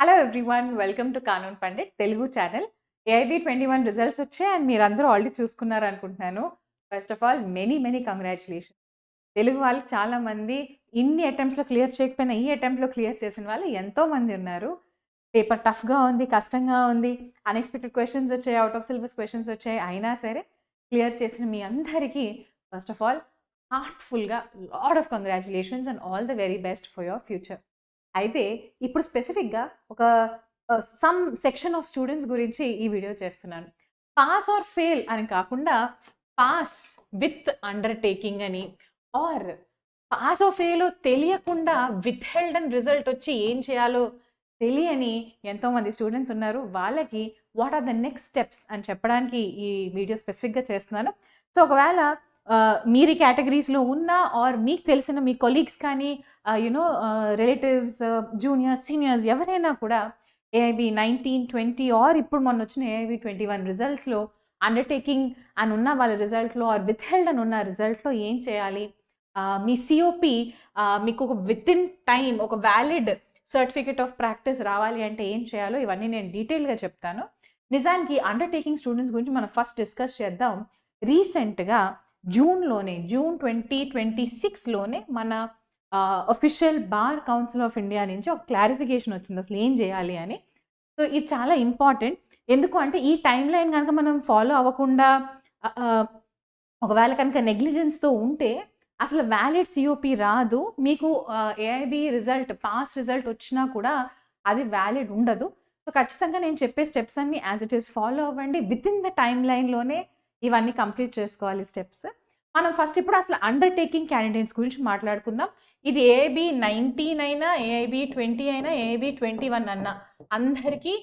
Hello everyone, welcome to Kanoon Pandit Telugu channel. AIB 21 results వచ్చాయి and మీరందరూ already చూసుకున్నారు అనుకుంటున్నాను. First of all many congratulations. Telugu వాళ్ళు చాలామంది ఇన్ని అటెంప్ట్స్‌లో క్లియర్ చేయకపోయినా ఈ అటెంప్ట్‌లో క్లియర్ చేసిన వాళ్ళు ఎంతోమంది ఉన్నారు. పేపర్ టఫ్‌గా ఉంది, కష్టంగా ఉంది, అన్‌ఎక్స్‌పెక్టెడ్ క్వెషన్స్ వచ్చాయి, ఔట్ ఆఫ్ సిలబస్ క్వెషన్స్ వచ్చాయి. అయినా సరే క్లియర్ చేసిన మీ అందరికీ ఫస్ట్ ఆఫ్ ఆల్ హార్ట్‌ఫుల్‌గా lot of congratulations and all the very best for your future. అయితే ఇప్పుడు స్పెసిఫిక్‌గా ఒక సమ్ సెక్షన్ ఆఫ్ స్టూడెంట్స్ గురించి ఈ వీడియో చేస్తున్నాను. పాస్ ఆర్ ఫెయిల్ అని కాకుండా పాస్ విత్ అండర్‌టేకింగ్ అని ఆర్ పాసో ఫెయిలో తెలియకుండా విత్‌హెల్డ్ అని రిజల్ట్ వచ్చి ఏం చేయాలో తెలియని ఎంతోమంది స్టూడెంట్స్ ఉన్నారు. వాళ్ళకి what are the next steps అని చెప్పడానికి ఈ వీడియో స్పెసిఫిక్‌గా చేస్తున్నాను. సో ఒకవేళ మీరు ఈ కేటగిరీస్‌లో ఉన్నా ఆర్ మీకు తెలిసిన మీ కొలీగ్స్ కానీ రిలేటివ్స్, జూనియర్స్, సీనియర్స్ ఎవరైనా కూడా ఏఐబీ 19, 20 ఆర్ ఇప్పుడు మొన్నొచ్చిన ఏఐబీ 21 రిజల్ట్స్‌లో అండర్‌టేకింగ్ అని ఉన్న వాళ్ళ రిజల్ట్‌లో ఆర్ విత్‌హెల్డ్ అని ఉన్న రిజల్ట్‌లో ఏం చేయాలి? మీ సిఓపి మీకు ఒక వితిన్ టైమ్ ఒక వ్యాలిడ్ సర్టిఫికేట్ ఆఫ్ ప్రాక్టీస్ రావాలి అంటే ఏం చేయాలో ఇవన్నీ నేను డీటెయిల్‌గా చెప్తాను. నిజానికి అండర్‌టేకింగ్ స్టూడెంట్స్ గురించి మనం ఫస్ట్ డిస్కస్ చేద్దాం. రీసెంట్‌గా జూన్ 2026లోనే మన official bar council of India నుంచి ఒక క్లారిఫికేషన్ వచ్చింది అసలు ఏం చేయాలి అని. సో ఇది చాలా ఇంపార్టెంట్. ఎందుకు అంటే ఈ టైమ్ లైన్ గనక మనం ఫాలో అవ్వకుండా ఒకవేళ కనుక నెగ్లిజెన్స్‌తో ఉంటే అసలు వ్యాలిడ్ సిఓపి రాదు. మీకు ఏఐబీ రిజల్ట్ పాస్ రిజల్ట్ వచ్చినా కూడా అది వ్యాలిడ్ ఉండదు. సో ఖచ్చితంగా నేను చెప్పే స్టెప్స్ అన్నీ యాజ్ ఇట్ ఈస్ ఫాలో అవ్వండి. వితిన్ ద టైమ్ లైన్‌లోనే ఇవన్నీ కంప్లీట్ చేసుకోవాలి స్టెప్స్. మనం ఫస్ట్ ఇప్పుడు అసలు అండర్‌టేకింగ్ క్యాండిడేట్స్ గురించి మాట్లాడుకుందాం. ఇది ఏఐబీ 19 అయినా, ఏఐబీ 20 అయినా, ఏఐబీ 21 అన్నా అందరికీ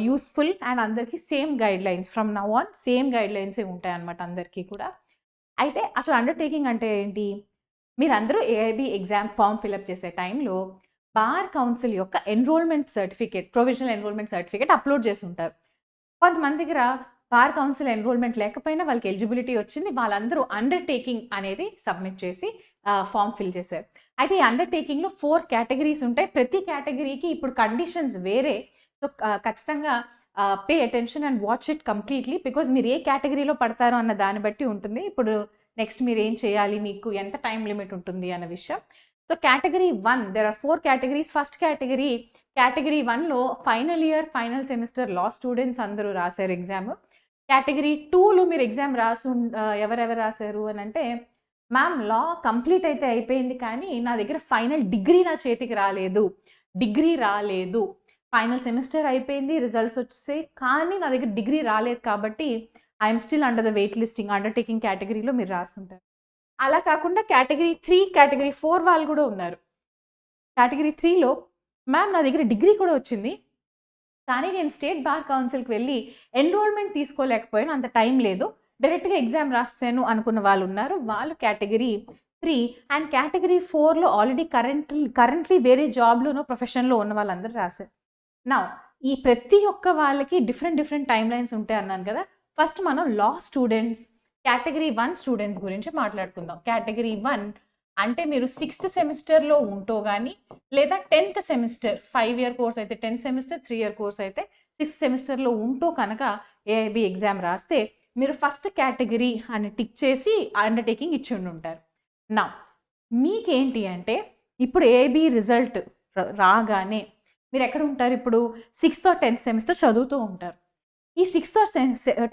యూస్‌ఫుల్ అండ్ అందరికీ same guidelines from now on same గైడ్‌లైన్సే ఉంటాయన్నమాట అందరికీ కూడా. అయితే అసలు అండర్‌టేకింగ్ అంటే ఏంటి? మీరందరూ ఏఐబీ ఎగ్జామ్ ఫార్మ్ ఫిలప్ చేసే టైంలో బార్ కౌన్సిల్ యొక్క enrolment certificate, provisional enrolment certificate upload చేసుంటారు. కొంతమంది దగ్గర బార్ కౌన్సిల్ ఎన్రోల్‌మెంట్ లేకపోయినా వాళ్ళకి ఎలిజిబిలిటీ వచ్చింది. వాళ్ళందరూ అండర్‌టేకింగ్ అనేది సబ్మిట్ చేసి ఫార్మ్ ఫిల్ చేశారు. అయితే ఈ అండర్‌టేకింగ్‌లో 4 కేటగరీస్ ఉంటాయి. ప్రతి కేటగరీకి ఇప్పుడు కండిషన్స్ వేరే. సో, ఖచ్చితంగా pay attention and watch it completely. Because మీరు ఏ కేటగరీలో పడతారో అన్న దాన్ని బట్టి ఉంటుంది. ఇప్పుడు నెక్స్ట్ మీరేం చేయాలి? మీకు ఎంత టైమ్ లిమిట్ ఉంటుంది అన్న విషయం. So, category 1 there are 4 categories. First category 1లో final year, final semester law students అందరూ రాశారు ఎగ్జామ్. కేటగరీ 2లో మీరు ఎగ్జామ్ ఎవరెవరు రాశారు అనంటే, మ్యామ్ లా కంప్లీట్ అయితే అయిపోయింది కానీ నా దగ్గర ఫైనల్ డిగ్రీ నా చేతికి రాలేదు. డిగ్రీ రాలేదు. ఫైనల్ సెమిస్టర్ అయిపోయింది, రిజల్ట్స్ వచ్చేసాయి. కానీ నా దగ్గర డిగ్రీ రాలేదు కాబట్టి I'm still under the wait listing undertaking కేటగరీలో మీరు రాసుంటారు. అలా కాకుండా కేటగరీ 3, కేటగరీ 4 వాళ్ళు కూడా ఉన్నారు. కేటగరీ 3లో మ్యామ్ నా దగ్గర డిగ్రీ కూడా వచ్చింది. కానీ నేను స్టేట్ బార్ కౌన్సిల్‌కి వెళ్ళి ఎన్రోల్‌మెంట్ తీసుకోలేకపోయాను. అంత టైం లేదు. డైరెక్ట్‌గా ఎగ్జామ్ రాసేసాను అనుకున్న వాళ్ళున్నారు. వాళ్ళు కేటగరీ 3 అండ్ కేటగరీ 4లో ఆల్రెడీ కరెంట్‌లీ వేరే జాబ్‌లోనో, ప్రొఫెషన్‌లో ఉన్న వాళ్ళందరూ రాసారు. నౌ ఈ ప్రతి ఒక్క వాళ్ళకి డిఫరెంట్ టైమ్ లైన్స్ ఉంటాయి అన్నాను కదా! ఫస్ట్ మనం లా స్టూడెంట్స్, కేటగరీ 1 స్టూడెంట్స్ గురించి మాట్లాడుకుందాం. కేటగరీ 1 అంటే మీరు 6థ్ సెమిస్టర్‌లో ఉంటో గాని, లేదా 10థ్ సెమిస్టర్ 5 ఇయర్ కోర్స్ అయితే 10థ్ సెమిస్టర్, 3 ఇయర్ కోర్స్ అయితే 6థ్ సెమిస్టర్‌లో ఉంటూ కనుక ఏఐబీ ఎగ్జామ్ రాస్తే మీరు ఫస్ట్ కేటగరీ అని టిక్ చేసి అండర్‌టేకింగ్ ఇచ్చి ఉండుంటారు. నౌ మీకేంటి అంటే ఇప్పుడు ఏఐబీ రిజల్ట్ రాగానే మీరెక్కడ ఉంటారు ఇప్పుడు? 6థ్ ఆర్ 10థ్ సెమిస్టర్ చదువుతూ ఉంటారు. ఈ 6థ్ ఆర్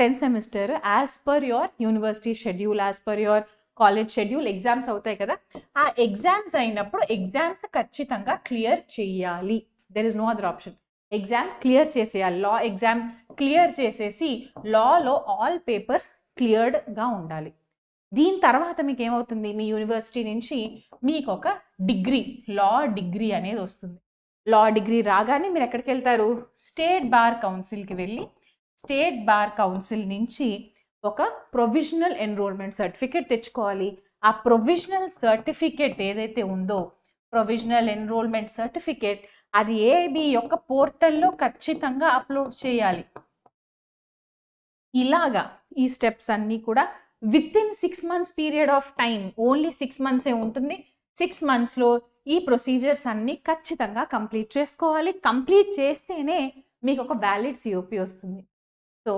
10థ్ semester as per your university schedule, as per your college schedule exams అవుతాయి కదా! ఆ ఎగ్జామ్స్ అయినప్పుడు ఎగ్జామ్స్ ఖచ్చితంగా క్లియర్ చెయ్యాలి. There is no other option. Exam clear చేసేయాలి. లా ఎగ్జామ్ క్లియర్ చేసేసి లాలో ఆల్ పేపర్స్ క్లియర్డ్‌గా ఉండాలి. దీని తర్వాత మీకేమవుతుంది? మీ యూనివర్సిటీ నుంచి మీకొక డిగ్రీ, లా డిగ్రీ అనేది వస్తుంది. లా డిగ్రీ రాగానే మీరు ఎక్కడికెళ్తారు? స్టేట్ బార్ కౌన్సిల్‌కి వెళ్ళి, స్టేట్ బార్ కౌన్సిల్ నుంచి ఒక ప్రొవిజనల్ ఎన్రోల్‌మెంట్ సర్టిఫికేట్ తెచ్చుకోవాలి. ఆ ప్రొవిజనల్ సర్టిఫికేట్ ఏదైతే ఉందో, ప్రొవిజనల్ ఎన్రోల్‌మెంట్ సర్టిఫికేట్ అది ఏఐబీ యొక్క పోర్టల్‌లో ఖచ్చితంగా అప్‌లోడ్ చేయాలి. ఇలాగా ఈ స్టెప్స్ అన్నీ కూడా within 6 months period of time, only 6 మంత్సే ఉంటుంది. 6 మంత్స్‌లో ఈ ప్రొసీజర్స్ అన్నీ ఖచ్చితంగా కంప్లీట్ చేసుకోవాలి. కంప్లీట్ చేస్తేనే మీకు ఒక వ్యాలిడ్ సిఓపి వస్తుంది. So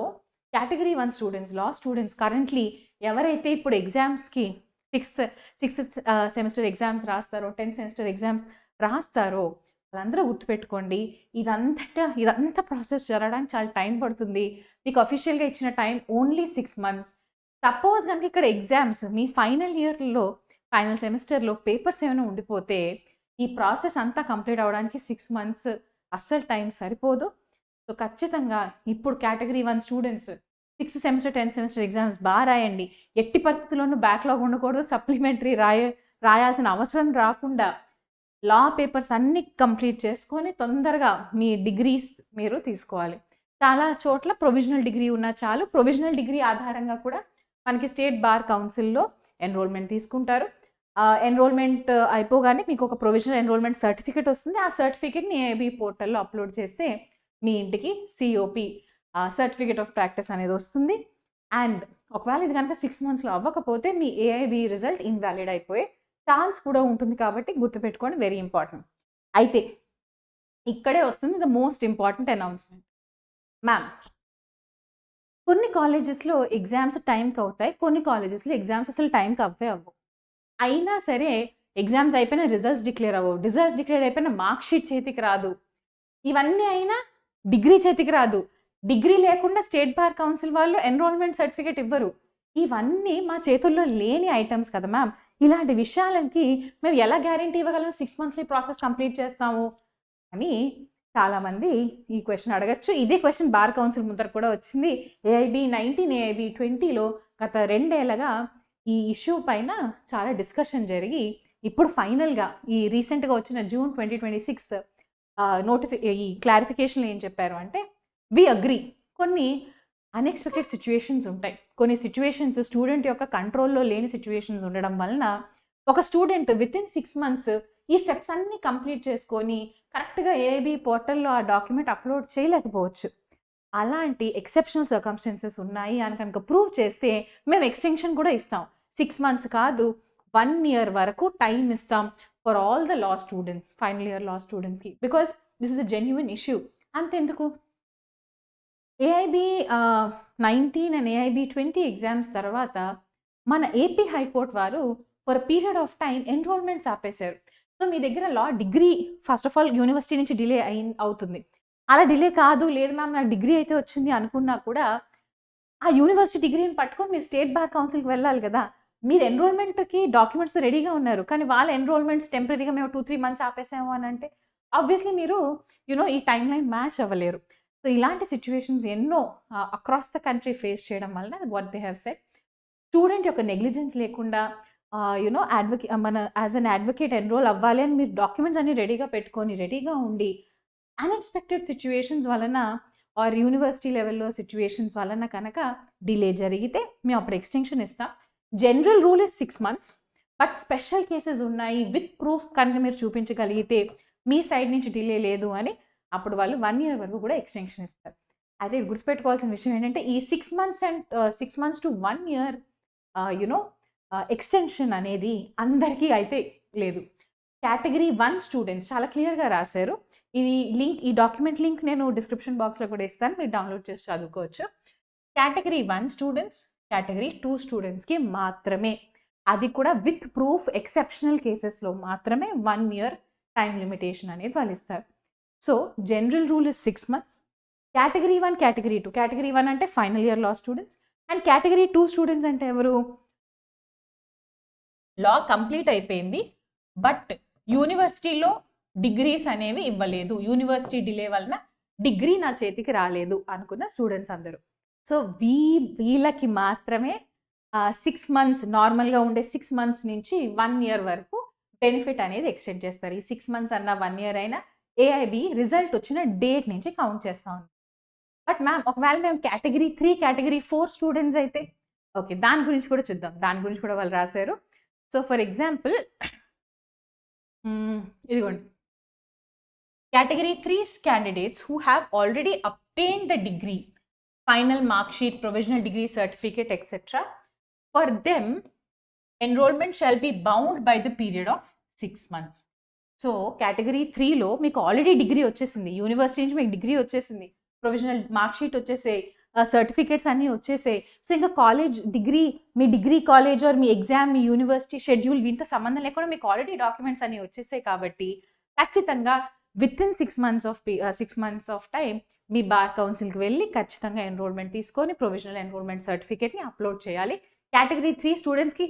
category 1 students, law students currently ఎవరైతే ఇప్పుడు ఎగ్జామ్స్కి సిక్స్త్ సెమిస్టర్ ఎగ్జామ్స్ రాస్తారో, 10th సెమిస్టర్ ఎగ్జామ్స్ రాస్తారో వాళ్ళందరూ గుర్తుపెట్టుకోండి, ఇదంతా ప్రాసెస్ జరగడానికి చాలా టైం పడుతుంది. మీకు అఫీషియల్గా ఇచ్చిన టైం ఓన్లీ 6 months. సపోజ్ కనుక ఇక్కడ ఎగ్జామ్స్ మీ ఫైనల్ సెమిస్టర్లో పేపర్స్ ఏమైనా ఉండిపోతే ఈ ప్రాసెస్ అంతా కంప్లీట్ అవ్వడానికి 6 months అస్సలు టైం సరిపోదు. సో ఖచ్చితంగా ఇప్పుడు category 1 students 6th semester 10th semester exams బాగా రాయండి. ఎట్టి పరిస్థితుల్లోనూ బ్యాక్లాగ్ ఉండకూడదు. సప్లిమెంటరీ రాయాల్సిన అవసరం రాకుండా లా పేపర్స్ అన్నీ కంప్లీట్ చేసుకొని తొందరగా మీ డిగ్రీస్ మీరు తీసుకోవాలి. చాలా చోట్ల ప్రొవిజనల్ డిగ్రీ ఉన్నా చాలు. ప్రొవిజనల్ డిగ్రీ ఆధారంగా కూడా మనకి స్టేట్ బార్ కౌన్సిల్లో ఎన్రోల్మెంట్ తీసుకుంటారు. ఎన్రోల్మెంట్ అయిపోగానే మీకు ఒక ప్రొవిజనల్ ఎన్రోల్మెంట్ సర్టిఫికేట్ వస్తుంది. ఆ సర్టిఫికేట్ని ఏఐబి పోర్టల్లో అప్లోడ్ చేస్తే మీ ఇంటికి సిఓపి సర్టిఫికేట్ ఆఫ్ ప్రాక్టీస్ అనేది వస్తుంది. అండ్ ఒకవేళ ఇది కనుక 6 monthsలో అవ్వకపోతే మీ ఏఐబి రిజల్ట్ ఇన్వాలిడ్ అయిపోయే ఛాన్స్ కూడా ఉంటుంది. కాబట్టి గుర్తుపెట్టుకోండి, వెరీ ఇంపార్టెంట్. అయితే ఇక్కడే వస్తుంది the most important announcement. Ma'am, కొన్ని కాలేజెస్లో ఎగ్జామ్స్ టైంకి అవుతాయి, కొన్ని కాలేజెస్లో ఎగ్జామ్స్ అసలు టైంకి అవ్వవు. అయినా సరే ఎగ్జామ్స్ అయిపోయిన రిజల్ట్స్ డిక్లేర్ అవ్వవు. రిజల్ట్స్ డిక్లేర్ అయిపోయిన మార్క్ షీట్ చేతికి రాదు. ఇవన్నీ అయినా డిగ్రీ చేతికి రాదు. డిగ్రీ లేకుండా స్టేట్ బార్ కౌన్సిల్ వాళ్ళు ఎన్రోల్మెంట్ సర్టిఫికేట్ ఇవ్వరు. ఇవన్నీ మా చేతుల్లో లేని ఐటమ్స్ కదా మ్యామ్. ఇలాంటి విషయాలకి మేము ఎలా గ్యారంటీ ఇవ్వగలం 6 monthsలో ప్రాసెస్ కంప్లీట్ చేస్తాము అని చాలామంది ఈ క్వశ్చన్ అడగచ్చు. ఇదే క్వశ్చన్ బార్ కౌన్సిల్ ముందర కూడా వచ్చింది. ఏఐబి 19, ఏఐబి 20లో గత 2 ఏళ్ళగా ఈ ఇష్యూ పైన చాలా డిస్కషన్ జరిగి ఇప్పుడు ఫైనల్గా ఈ రీసెంట్గా వచ్చిన June 2026 ఈ క్లారిఫికేషన్లో ఏం చెప్పారు అంటే, వి అగ్రీ కొన్ని అన్ఎక్స్పెక్టెడ్ సిచ్యువేషన్స్ ఉంటాయి. కొన్ని సిచ్యువేషన్స్ స్టూడెంట్ యొక్క కంట్రోల్లో లేని సిచ్యువేషన్స్ ఉండడం వలన ఒక స్టూడెంట్ వితిన్ 6 months ఈ స్టెప్స్ అన్నీ కంప్లీట్ చేసుకొని కరెక్ట్గా ఏఐబి పోర్టల్లో ఆ డాక్యుమెంట్ అప్లోడ్ చేయలేకపోవచ్చు. అలాంటి ఎక్సెప్షనల్ సర్కమ్స్టెన్సెస్ ఉన్నాయి అని కనుక ప్రూవ్ చేస్తే మేము ఎక్స్టెన్షన్ కూడా ఇస్తాం. 6 months కాదు, 1 year వరకు టైం ఇస్తాం for all the law students, final year law స్టూడెంట్స్కి, because this is a genuine issue. అంతెందుకు, ఏఐబి 19 అండ్ ఏఐబి 20 ఎగ్జామ్స్ తర్వాత మన ఏపీ హైకోర్టు వారు for period of time enrolments ఆపేశారు. సో మీ దగ్గర law degree first of all university నుంచి delay అవుతుంది. అలా డిలే కాదు, లేదు మ్యామ్ నాకు డిగ్రీ అయితే వచ్చింది అనుకున్నా కూడా ఆ యూనివర్సిటీ డిగ్రీని పట్టుకొని మీరు స్టేట్ బార్ కౌన్సిల్కి వెళ్ళాలి కదా. మీరు ఎన్రోల్మెంట్కి డాక్యుమెంట్స్ రెడీగా ఉన్నారు, కానీ వాళ్ళ ఎన్రోల్మెంట్స్ టెంపరీగా మేము 2-3 months ఆపేసాము అని అంటే ఆబ్వియస్లీ మీరు ఈ టైం లైన్ మ్యాచ్ అవ్వలేరు. సో ఇలాంటి సిచ్యువేషన్స్ ఎన్నో అక్రాస్ ద కంట్రీ ఫేస్ చేయడం వల్ల what they have said, student యొక్క నెగ్లిజెన్స్ లేకుండా మన యాజ్ అన్ అడ్వకేట్ ఎన్రోల్ అవ్వాలి అని మీరు డాక్యుమెంట్స్ అన్ని రెడీగా పెట్టుకొని రెడీగా ఉండి అన్ఎక్స్పెక్టెడ్ సిచ్యువేషన్స్ వలన ఆర్ యూనివర్సిటీ లెవెల్లో సిచ్యువేషన్స్ వలన కనుక డిలే జరిగితే మేము అప్పుడు ఎక్స్టెన్షన్ ఇస్తాం. General rule is 6 months, but special cases ఉన్నాయి విత్ ప్రూఫ్ కనుక మీరు చూపించగలిగితే మీ సైడ్ నుంచి డిలే లేదు అని అప్పుడు వాళ్ళు 1 year వరకు కూడా ఎక్స్టెన్షన్ ఇస్తారు. అయితే గుర్తుపెట్టుకోవాల్సిన విషయం ఏంటంటే ఈ 6 months to 1 year ఎక్స్టెన్షన్ అనేది అందరికీ అయితే లేదు. కేటగిరీ 1 స్టూడెంట్స్ చాలా క్లియర్గా రాశారు. ఈ డాక్యుమెంట్ లింక్ నేను డిస్క్రిప్షన్ బాక్స్లో కూడా ఇస్తాను, మీరు డౌన్లోడ్ చేసి చదువుకోవచ్చు. కేటగిరీ 1 స్టూడెంట్స్, కేటగిరీ 2 స్టూడెంట్స్కి మాత్రమే, అది కూడా విత్ ప్రూఫ్ ఎక్సెప్షనల్ కేసెస్లో మాత్రమే 1 year టైం లిమిటేషన్ అనేది వాళ్ళు ఇస్తారు. So general rule is 6 months. Category 1, category 2. Category 1 అంటే final year law students, and category 2 students అంటే ఎవరు? లా కంప్లీట్ అయిపోయింది బట్ యూనివర్సిటీలో డిగ్రీస్ అనేవి ఇవ్వలేదు, యూనివర్సిటీ డిలే వలన డిగ్రీ నా చేతికి రాలేదు అనుకున్న స్టూడెంట్స్ అందరూ. సో వీళ్ళకి మాత్రమే 6 months, నార్మల్గా ఉండే 6 months నుంచి 1 year వరకు బెనిఫిట్ అనేది ఎక్స్టెండ్ చేస్తారు. ఈ 6 months అన్న 1 year అయినా ఏఐబి రిజల్ట్ వచ్చిన డేట్ నుంచి కౌంట్ చేస్తా ఉంది. బట్ మ్యామ్ ఒకవేళ మేము కేటగిరీ 3, కేటగిరీ 4 స్టూడెంట్స్ అయితే ఓకే, దాని గురించి కూడా చూద్దాం. దాని గురించి కూడా వాళ్ళు రాశారు. సో ఫర్ ఎగ్జాంపుల్ ఇదిగోండి, category 3 candidates who have already obtained the degree, final mark sheet, provisional degree certificate, etc. For them, enrollment shall be bound by the period of 6 months. So category 3లో మీకు already degree వచ్చేసింది, university నుంచి మీకు degree వచ్చేసింది, provisional mark sheet వచ్చేసాయి, certificates అన్నీ వచ్చేసాయి. So ఇంకా కాలేజ్ డిగ్రీ, మీ డిగ్రీ కాలేజ్ ఆర్ మీ ఎగ్జామ్, మీ యూనివర్సిటీ షెడ్యూల్ వీటితో సంబంధం లేకుండా మీకు ఆల్రెడీ డాక్యుమెంట్స్ అన్నీ వచ్చేసాయి కాబట్టి ఖచ్చితంగా వితిన్ 6 months ఆఫ్ టైం మీ బార్ కౌన్సిల్కి వెళ్ళి ఖచ్చితంగా ఎన్రోల్మెంట్ తీసుకొని ప్రొవిజనల్ ఎన్రోల్మెంట్ సర్టిఫికేట్ని అప్లోడ్ చేయాలి. కేటగిరీ 3 స్టూడెంట్స్కి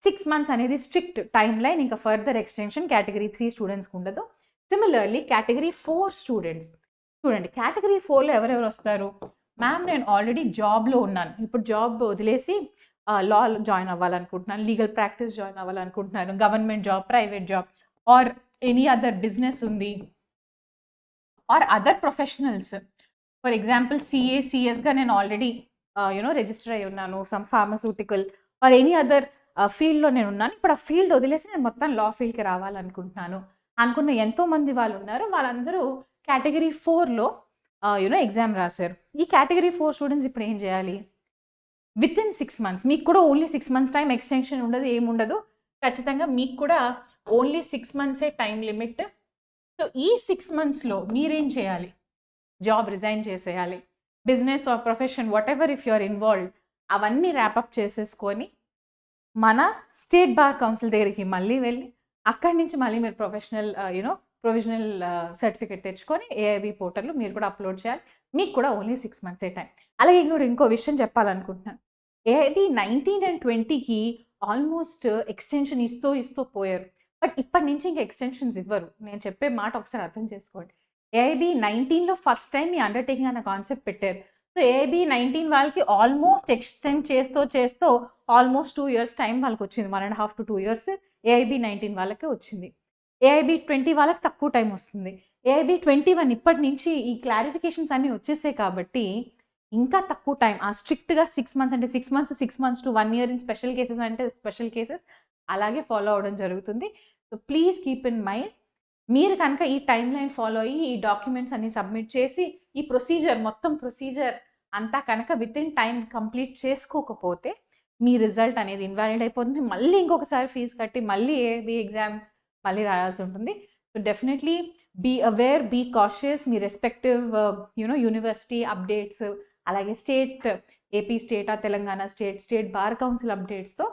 6 months అనేది స్ట్రిక్ట్ టైం లైన్, ఇంకా ఫర్దర్ ఎక్స్టెన్షన్ కేటగిరీ 3 స్టూడెంట్స్కి ఉండదు. సిమిలర్లీ కేటగిరీ 4 స్టూడెంట్స్ చూడండి, కేటగిరీ 4లో ఎవరెవరు వస్తారు? మ్యామ్ నేను ఆల్రెడీ జాబ్లో ఉన్నాను, ఇప్పుడు జాబ్ వదిలేసి లా జాయిన్ అవ్వాలనుకుంటున్నాను, లీగల్ ప్రాక్టీస్ జాయిన్ అవ్వాలనుకుంటున్నాను, government job, private job or any other business ఉంది, or other professionals. For example సిఎస్గా నేను ఆల్రెడీ రిజిస్టర్ అయి ఉన్నాను, some pharmaceutical or any other ఫీల్డ్లో నేను ఉన్నాను, ఇప్పుడు ఆ ఫీల్డ్ వదిలేసి నేను మొత్తం లా ఫీల్డ్కి రావాలనుకుంటున్నాను అనుకున్న ఎంతోమంది వాళ్ళు ఉన్నారు. వాళ్ళందరూ కేటగిరీ 4లో ఎగ్జామ్ రాశారు. ఈ కేటగిరీ 4 స్టూడెంట్స్ ఇప్పుడు ఏం చేయాలి? వితిన్ 6 months, మీకు కూడా ఓన్లీ 6 months టైం ఎక్స్టెన్షన్ ఉండదు, ఏముండదు. ఖచ్చితంగా మీకు కూడా only 6 months time limit. So ఈ 6 monthsలో మీరేం చేయాలి? జాబ్ రిజైన్ చేసేయాలి. Business or profession whatever if you are involved అవన్నీ ర్యాపప్ చేసేసుకొని మన స్టేట్ బార్ కౌన్సిల్ దగ్గరికి మళ్ళీ వెళ్ళి అక్కడి నుంచి మళ్ళీ మీరు ప్రొవిజనల్ సర్టిఫికేట్ తెచ్చుకొని ఏఐబి పోర్టల్లో మీరు కూడా అప్లోడ్ చేయాలి. మీకు కూడా ఓన్లీ 6 months టైం. అలాగే ఇంకో విషయం చెప్పాలనుకుంటున్నాను. ఏఐబి 19 and 20కి ఆల్మోస్ట్ ఎక్స్టెన్షన్ ఇస్తూ పోయారు. బట్ ఇప్పటి నుంచి ఇంకా ఎక్స్టెన్షన్స్ ఇవ్వరు. నేను చెప్పే మాట ఒకసారి అర్థం చేసుకోండి. ఏఐబి 19లో ఫస్ట్ టైం మీ అండర్టేకింగ్ అన్న కాన్సెప్ట్ పెట్టారు. సో ఏఐబి 19 వాళ్ళకి ఆల్మోస్ట్ ఎక్స్టెండ్ చేస్తూ ఆల్మోస్ట్ 2 years టైం వాళ్ళకి వచ్చింది. 1.5 to 2 years ఏఐబి 19 వాళ్ళకే వచ్చింది. ఏఐబి 20 వాళ్ళకి తక్కువ టైం వస్తుంది. ఏఐబి 21 ఇప్పటి నుంచి ఈ క్లారిఫికేషన్స్ అన్నీ వచ్చేసాయి కాబట్టి ఇంకా తక్కువ టైం, ఆ స్ట్రిక్ట్గా 6 months అంటే 6 months to 1 year in special cases అంటే స్పెషల్ కేసెస్ అలాగే ఫాలో అవడం జరుగుతుంది. So please keep in mind, మీరు కనుక ఈ టైం లైన్ ఫాలో అయ్యి ఈ డాక్యుమెంట్స్ అన్ని సబ్మిట్ చేసి ఈ మొత్తం ప్రొసీజర్ అంతా కనుక వితిన్ టైం కంప్లీట్ చేసుకోకపోతే మీ రిజల్ట్ అనేది ఇన్వాలిడ్ అయిపోతుంది. మళ్ళీ ఇంకొకసారి ఫీజు కట్టి మళ్ళీ ఏఐబి ఎగ్జామ్ మళ్ళీ రాయాల్సి ఉంటుంది. So definitely be aware, be cautious. మీ రెస్పెక్టివ్ యూనివర్సిటీ అప్డేట్స్, అలాగే ఏపీ స్టేటా, తెలంగాణ స్టేట్ బార్ కౌన్సిల్ అప్డేట్స్తో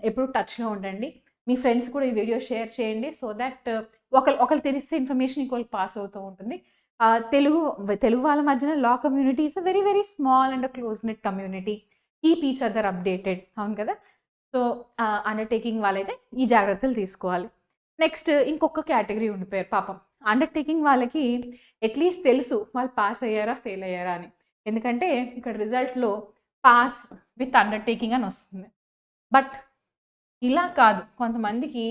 ఎప్పుడు టచ్లో ఉండండి. మీ ఫ్రెండ్స్ కూడా ఈ వీడియో షేర్ చేయండి. సో దట్ ఒకరు తెలిస్తే ఇన్ఫర్మేషన్ ఇంకొకరికి పాస్ అవుతూ ఉంటుంది. తెలుగు వాళ్ళ మధ్యన law community is a very very small and close net community. Keep each other updated. అవును కదా? సో అండర్టేకింగ్ వాళ్ళైతే ఈ జాగ్రత్తలు తీసుకోవాలి. నెక్స్ట్ ఇంకొక కేటగిరీ ఉండిపోయారు పాపం. అండర్టేకింగ్ వాళ్ళకి అట్లీస్ట్ తెలుసు వాళ్ళు పాస్ అయ్యారా ఫెయిల్ అయ్యారా అని. ఎందుకంటే ఇక్కడ రిజల్ట్లో పాస్ విత్ అండర్టేకింగ్ అని వస్తుంది. బట్ ఇలా కాదు, కొంతమందికి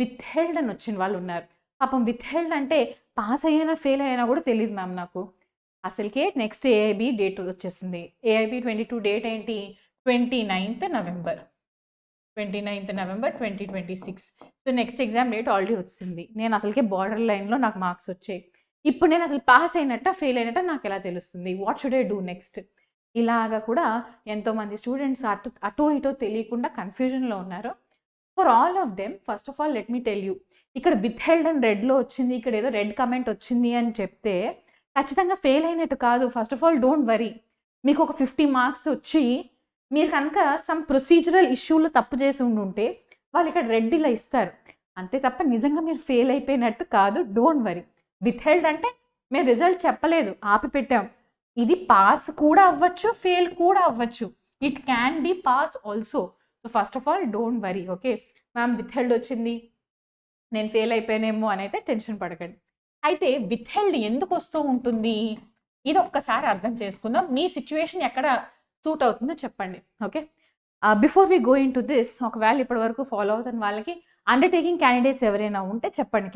విత్ హెల్డ్ అని వచ్చిన వాళ్ళు ఉన్నారు. పాపం విత్ హెల్డ్ అంటే పాస్ అయ్యానా ఫెయిల్ అయ్యానా కూడా తెలియదు మ్యామ్ నాకు. అసలుకే నెక్స్ట్ ఏఐబి డేట్ వచ్చేసింది. ఏఐబి 22 డేట్ ఏంటి? 29th November 2026. So next exam date already వచ్చింది. నేను అసలుకే బార్డర్ లైన్లో నాకు మార్క్స్ వచ్చాయి. ఇప్పుడు నేను అసలు పాస్ అయినట్ట ఫెయిల్ అయినట్ట నాకు ఎలా తెలుస్తుంది? What should I do next? ఇలాగా కూడా ఎంతోమంది స్టూడెంట్స్ అటో ఇటో తెలియకుండా కన్ఫ్యూజన్లో ఉన్నారు. For all of them first of all let me tell you, ఇక్కడ విత్ హెల్డ్ అండ్ రెడ్లో వచ్చింది, ఇక్కడ ఏదో రెడ్ కమెంట్ వచ్చింది అని చెప్తే ఖచ్చితంగా ఫెయిల్ అయినట్టు కాదు. First of all don't worry. మీకు ఒక 50 marks వచ్చి మీరు కనుక సమ్ ప్రొసీజరల్ ఇష్యూలో తప్పు చేసి ఉండుంటే వాళ్ళు ఇక్కడ రెడ్ ఇలా ఇస్తారు అంతే తప్ప నిజంగా మీరు ఫెయిల్ అయిపోయినట్టు కాదు. Don't worry. విత్ హెల్డ్ అంటే మేము రిజల్ట్ చెప్పలేదు, ఆపి పెట్టాం. ఇది పాస్ కూడా అవ్వచ్చు, ఫెయిల్ కూడా అవ్వచ్చు. It can be pass also. So first of all don't worry. Okay ma'am with held వచ్చింది, నేను ఫెయిల్ అయిపోయానేమో అని అయితే టెన్షన్ పడకండి. అయితే విత్ హెల్డ్ ఎందుకు వస్తూ ఉంటుంది ఇది ఒక్కసారి అర్థం చేసుకుందాం. మీ సిచ్యువేషన్ ఎక్కడ సూట్ అవుతుందో చెప్పండి. Okay before we go into this, ఒకవేళ ఇప్పటి వరకు ఫాలో అవుతున్న వాళ్ళకి అండర్టేకింగ్ క్యాండిడేట్స్ ఎవరైనా ఉంటే చెప్పండి.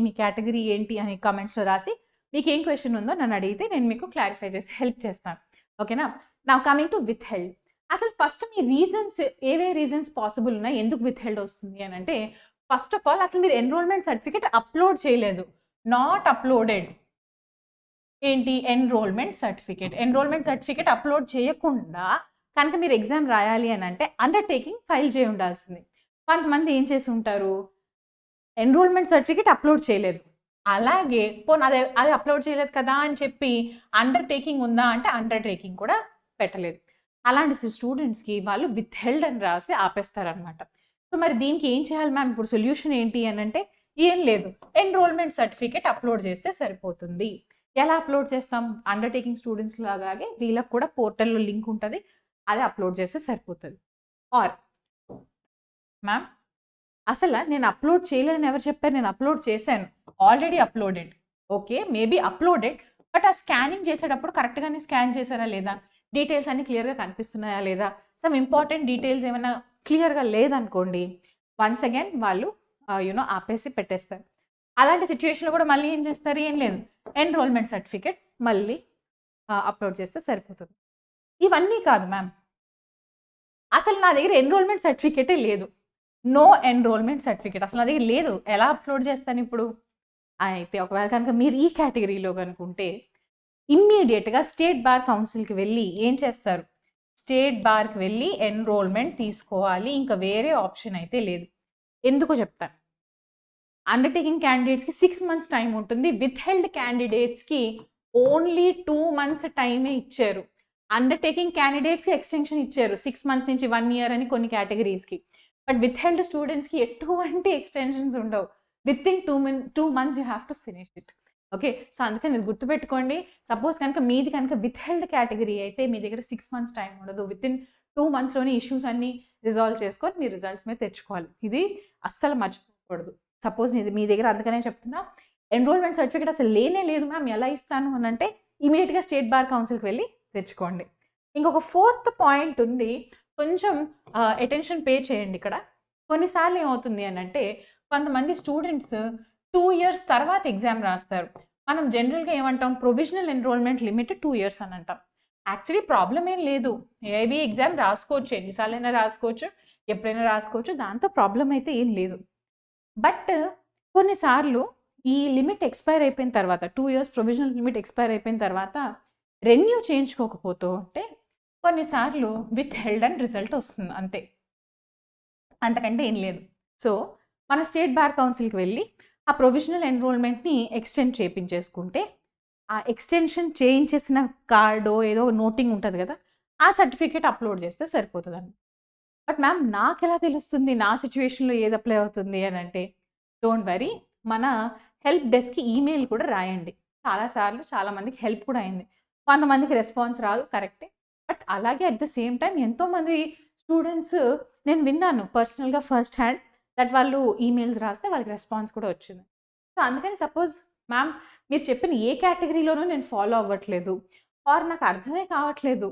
మీ కేటగిరీ ఏంటి అని కామెంట్స్లో రాసి మీకు ఏం క్వశ్చన్ ఉందో నన్ను అడిగితే నేను మీకు క్లారిఫై చేసి హెల్ప్ చేస్తాను. ఓకేనా? నా కమింగ్ టు విత్ హెల్డ్. అసలు ఫస్ట్ మీ రీజన్స్ ఏవే రీజన్స్ పాసిబుల్ ఉన్నాయి ఎందుకు విత్ హెల్డ్ వస్తుంది అని అంటే, ఫస్ట్ ఆఫ్ ఆల్ అసలు మీరు ఎన్రోల్మెంట్ సర్టిఫికేట్ అప్లోడ్ చేయలేదు, నాట్ అప్లోడెడ్. ఏంటి? ఎన్రోల్మెంట్ సర్టిఫికేట్ అప్లోడ్ చేయకుండా కనుక మీరు ఎగ్జామ్ రాయాలి అని అంటే అండర్టేకింగ్ ఫైల్ చేయి ఉండాల్సింది. కొంతమంది ఏం చేసి ఉంటారు, ఎన్రోల్మెంట్ సర్టిఫికేట్ అప్లోడ్ చేయలేదు. అలాగే పోనీ అది అప్లోడ్ చేయలేదు కదా అని చెప్పి అండర్‌టేకింగ్ ఉందా అంటే అండర్‌టేకింగ్ కూడా పెట్టలేదు. అలాంటి స్టూడెంట్స్‌కి వాళ్ళు విత్‌హెల్డ్ అని రాసి ఆపేస్తారనమాట. సో, మరి దీనికి ఏం చేయాలి మ్యామ్? ఇప్పుడు సొల్యూషన్ ఏంటి అనంటే ఏం లేదు. ఎన్రోల్మెంట్ సర్టిఫికేట్ అప్లోడ్ చేస్తే సరిపోతుంది. ఎలా అప్లోడ్ చేస్తాం? అండర్‌టేకింగ్ స్టూడెంట్స్ లాగానే వీళ్ళకి కూడా పోర్టల్‌లో లింక్ ఉంటది. అది అప్లోడ్ చేస్తే సరిపోతది. ఆర్ మ్యామ్ అసల నేను అప్లోడ్ చేయలేదని ఎవరు చెప్పారు? నేను అప్లోడ్ చేశాను. Already uploaded. Okay. Maybe uploaded. But ఆ స్కానింగ్ చేసేటప్పుడు కరెక్ట్‌గానే స్కాన్ చేశారా లేదా? డీటెయిల్స్ అన్నీ క్లియర్‌గా కనిపిస్తున్నాయా లేదా? సమ్ ఇంపార్టెంట్ డీటెయిల్స్ ఏమైనా క్లియర్‌గా లేదనుకోండి, వన్స్ అగైన్ వాళ్ళు ఆపేసి పెట్టేస్తారు. అలాంటి సిట్యుయేషన్‌లో కూడా మళ్ళీ ఏం చేస్తారు? ఏం లేదు. ఎన్రోల్మెంట్ సర్టిఫికేట్ మళ్ళీ అప్లోడ్ చేస్తే సరిపోతుంది. ఇవన్నీ కాదు మ్యామ్. అసలు నా దగ్గర ఎన్రోల్మెంట్ సర్టిఫికేటే లేదు. నో ఎన్రోల్మెంట్ సర్టిఫికేట్ అసలు నా దగ్గర లేదు. ఎలా అప్లోడ్ చేస్తానిప్పుడు? అయితే ఒకవేళ కనుక మీరు ఈ కేటగిరీలో కనుకుంటే ఇమ్మీడియేట్‌గా స్టేట్ బార్ కౌన్సిల్‌కి వెళ్ళి ఏం చేస్తారు? స్టేట్ బార్‌కి వెళ్ళి ఎన్రోల్మెంట్ తీసుకోవాలి. ఇంకా వేరే ఆప్షన్ అయితే లేదు. ఎందుకో చెప్తాను. అండర్‌టేకింగ్ క్యాండిడేట్స్‌కి 6 మంత్స్ టైం ఉంటుంది. విత్‌హెల్డ్ క్యాండిడేట్స్‌కి ఓన్లీ 2 మంత్స్ టైమే ఇచ్చారు. అండర్‌టేకింగ్ క్యాండిడేట్స్‌కి ఎక్స్‌టెన్షన్ ఇచ్చారు. 6 మంత్స్ నుంచి 1 ఇయర్ అని కొన్ని కేటగిరీస్‌కి. బట్ విత్‌హెల్డ్ స్టూడెంట్స్‌కి ఎటువంటి ఎక్స్‌టెన్షన్స్ ఉండవు. Within 2 months you have to finish it. Okay. So, అందుకని ఇది గుర్తుపెట్టుకోండి. సపోజ్ కనుక మీది కనుక విత్‌హెల్డ్ కేటగిరీ అయితే మీ దగ్గర 6 మంత్స్ టైం ఉండదు. వితిన్ 2 మంత్స్‌లోనే ఇష్యూస్ అన్నీ రిజాల్వ్ చేసుకొని మీ రిజల్ట్స్ మీద తెచ్చుకోవాలి. ఇది అస్సలు మర్చిపోకూడదు. సపోజ్ మీ దగ్గర అందుకనే చెప్తున్నా ఎన్రోల్మెంట్ సర్టిఫికేట్ అసలు లేనే లేదు మ్యామ్ ఎలా ఇస్తాను అని అంటే ఇమీడియట్‌గా స్టేట్ బార్ కౌన్సిల్‌కి వెళ్ళి తెచ్చుకోండి. ఇంకొక ఫోర్త్ పాయింట్ ఉంది. కొంచెం అటెన్షన్ పే చేయండి ఇక్కడ. కొన్నిసార్లు ఏమవుతుంది అనంటే కొంతమంది స్టూడెంట్స్ 2 ఇయర్స్ తర్వాత ఎగ్జామ్ రాస్తారు. మనం జనరల్‌గా ఏమంటాం? ప్రొవిజనల్ ఎన్రోల్మెంట్ లిమిట్ 2 ఇయర్స్ అని అంటాం. యాక్చువల్లీ ప్రాబ్లమ్ ఏం లేదు. ఏఐబీ ఎగ్జామ్ రాసుకోవచ్చు. ఎన్ని సార్లైనా రాసుకోవచ్చు. ఎప్పుడైనా రాసుకోవచ్చు. దాంతో ప్రాబ్లమ్ అయితే ఏం లేదు. బట్ కొన్నిసార్లు ఈ లిమిట్ ఎక్స్‌పైర్ అయిపోయిన తర్వాత 2 ఇయర్స్ ప్రొవిజనల్ లిమిట్ ఎక్స్‌పైర్ అయిపోయిన తర్వాత రెన్యూ చేయించుకోకపోతూ ఉంటే కొన్నిసార్లు విత్‌హెల్డ్ అని రిజల్ట్ వస్తుంది అంతే. అంతకంటే ఏం లేదు. సో, మన స్టేట్ బార్ కౌన్సిల్‌కి వెళ్ళి ఆ ప్రొవిజనల్ ఎన్రోల్మెంట్‌ని ఎక్స్‌టెండ్ చేపించేసుకుంటే ఆ ఎక్స్‌టెన్షన్ చేయించేసిన కార్డో ఏదో నోటింగ్ ఉంటది గదా! ఆ సర్టిఫికేట్ అప్లోడ్ చేస్తే సరిపోతదండి. బట్ మ్యామ్ నాకెలా తెలుస్తుంది నా సిట్యుయేషన్‌లో ఏది అప్లై అవుతుంది అనంటే, డోంట్ వరీ మన హెల్ప్ డెస్క్‌కి ఈమెయిల్ కూడా రాయండి. చాలా సార్లు చాలా మందికి హెల్ప్ కూడా అయింది. కొంతమందికి రెస్పాన్స్ రాదు కరెక్టే. బట్ అలాగే అట్ ద సేమ్ టైమ్ ఎంతోమంది స్టూడెంట్స్ నేను విన్నాను పర్సనల్‌గా ఫస్ట్ హ్యాండ్ దట్ వాళ్ళు ఈమెయిల్స్ రాస్తే వాళ్ళకి రెస్పాన్స్ కూడా వచ్చింది. సో, అందుకని సపోజ్ మ్యామ్ మీరు చెప్పిన ఏ కేటగిరీలోనూ నేను ఫాలో అవ్వట్లేదు. ఆర్ నాకు అర్థమే కావట్లేదు.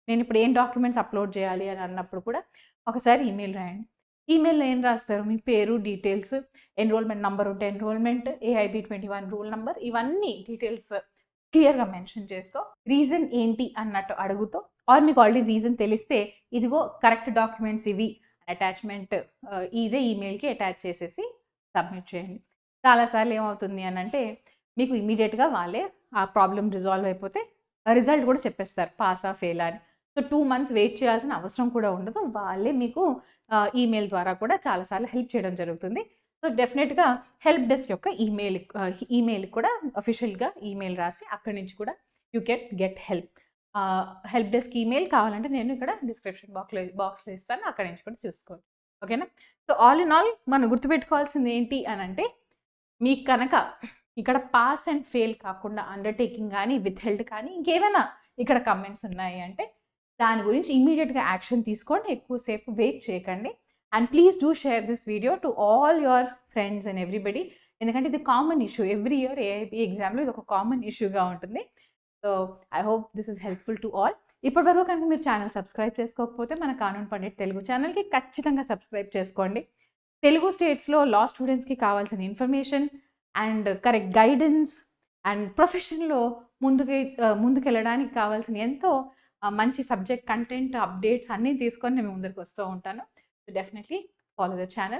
నేనిప్పుడు ఏం డాక్యుమెంట్స్ అప్లోడ్ చేయాలి అని అన్నప్పుడు కూడా ఒకసారి ఈమెయిల్ రాయండి. ఈమెయిల్‌లో ఏం రాస్తారు? మీ పేరు, డీటెయిల్స్, ఎన్రోల్మెంట్ నంబర్ ఉంటే ఎన్రోల్మెంట్, ఏఐబీ 21 రూల్ నంబర్ ఇవన్నీ డీటెయిల్స్ క్లియర్‌గా మెన్షన్ చేస్తూ, రీజన్ ఏంటి అన్నట్టు అడుగుతూ ఆర్ మీకు ఆల్రెడీ రీజన్ తెలిస్తే ఇదిగో కరెక్ట్ డాక్యుమెంట్స్ ఇవి అటాచ్‌మెంట్ ఇదే ఈమెయిల్‌కి అటాచ్ చేసేసి సబ్మిట్ చేయండి. చాలా సార్లు ఏమవుతుంది అనంటే మీకు ఇమ్మీడియేట్‌గా వాళ్ళే ఆ ప్రాబ్లమ్ రిజాల్వ్ అయిపోతే రిజల్ట్ కూడా చెప్పేస్తారు పాసా, ఫెయిలా అని. సో 2 మంత్స్ వెయిట్ చేయాల్సిన అవసరం కూడా ఉండదు. వాళ్ళే మీకు ఈమెయిల్ ద్వారా కూడా చాలా సార్లు హెల్ప్ చేయడం జరుగుతుంది. సో డెఫినిట్‌గా హెల్ప్ డెస్క్ యొక్క ఈమెయిల్‌కి కూడా అఫీషియల్‌గా ఈమెయిల్ రాసి అక్కడి నుంచి కూడా you get help. Help desk email కావాలంటే నేను ఇక్కడ డిస్క్రిప్షన్ బాక్స్‌లో ఇస్తాను. అక్కడి నుంచి కూడా చూసుకోండి. ఓకేనా? సో ఆల్ ఇన్ ఆల్ మనం గుర్తుపెట్టుకోవాల్సింది ఏంటి అనంటే మీకు కనుక ఇక్కడ పాస్ అండ్ ఫెయిల్ కాకుండా అండర్‌టేకింగ్ గానీ, విత్‌హెల్డ్ కానీ ఇంకేమైనా ఇక్కడ కమెంట్స్ ఉన్నాయి అంటే దాని గురించి ఇమ్మీడియేట్‌గా యాక్షన్ తీసుకోండి. ఎక్కువ సేపు వెయిట్ చేయకండి. And please do share this video to all your friends and everybody. ఎందుకంటే ఇది కామన్ ఇష్యూ. ఎవ్రీ ఇయర్ ఏఐబీ ఎగ్జామ్‌లో ఇది ఒక కామన్ ఇష్యూగా ఉంటుంది. So I hope this is helpful to all. ఇప్పటివరకు కనుక మీరు ఛానల్ సబ్స్క్రైబ్ చేసుకోకపోతే మన కానూన్ పండిట్ తెలుగు ఛానల్‌కి ఖచ్చితంగా సబ్స్క్రైబ్ చేసుకోండి. తెలుగు స్టేట్స్‌లో లా స్టూడెంట్స్‌కి కావాల్సిన information and correct guidance and ప్రొఫెషన్‌లో ముందుకెళ్ళడానికి కావాల్సిన ఎంతో మంచి సబ్జెక్ట్ కంటెంట్ అప్డేట్స్ అన్నీ తీసుకొని నేను ముందరికి వస్తూ ఉంటాను. So definitely follow the channel.